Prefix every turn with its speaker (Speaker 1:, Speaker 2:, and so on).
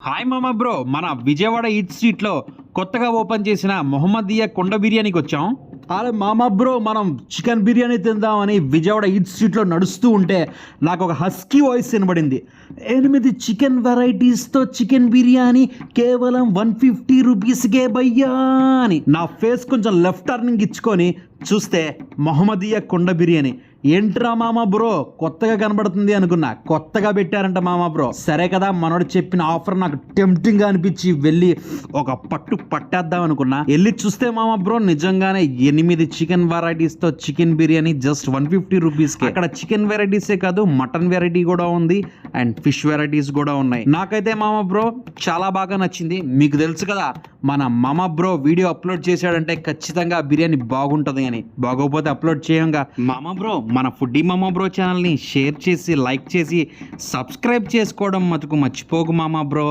Speaker 1: Hi మామా bro, మన Vijayawada eat స్ట్రీట్లో కొత్తగా ఓపెన్ చేసిన మొహమ్మదియా కుండ బిర్యానీకి వచ్చాం. అరే మామా బ్రో, మనం చికెన్ బిర్యానీ తిందామని విజయవాడ ఈట్ స్ట్రీట్లో నడుస్తూ ఉంటే నాకు ఒక హస్కీ వాయిస్ వినబడింది. 8 చికెన్ వెరైటీస్తో చికెన్ బిర్యానీ కేవలం 150 రూపీస్కే భయ్యా అని. నా ఫేస్ కొంచెం లెఫ్ట్ టర్నింగ్ ఇచ్చుకొని చూస్తే మొహమ్మదియా కుండ బిర్యానీ. ఏంట్రా మామా బ్రో, కొత్తగా కనబడుతుంది అనుకున్నా. కొత్తగా పెట్టారంట మామా బ్రో. సరే కదా, మనోడు చెప్పిన ఆఫర్ నాకు టెంప్టింగ్ గా అనిపించి వెళ్ళి ఒక పట్టు పట్టేద్దాం అనుకున్నా. వెళ్ళి చూస్తే మామా బ్రో నిజంగానే 8 చికెన్ వెరైటీస్ తో చికెన్ బిర్యానీ జస్ట్ 150 రూపీస్. అక్కడ చికెన్ వెరైటీసే కాదు, మటన్ వెరైటీ కూడా ఉంది అండ్ ఫిష్ వెరైటీస్ కూడా ఉన్నాయి. నాకైతే మామా బ్రో చాలా బాగా నచ్చింది. మీకు తెలుసు కదా, మన మామా బ్రో వీడియో అప్లోడ్ చేశాడంటే ఖచ్చితంగా బిర్యానీ బాగుంటది అని. బాగోపోతే అప్లోడ్ చేయంగా. మామా బ్రో, మన ఫుడ్డీ మామా బ్రో ఛానల్ని షేర్ చేసి, లైక్ చేసి, సబ్స్క్రైబ్ చేసుకోవడం మటుకు మర్చిపోకు మామా బ్రో.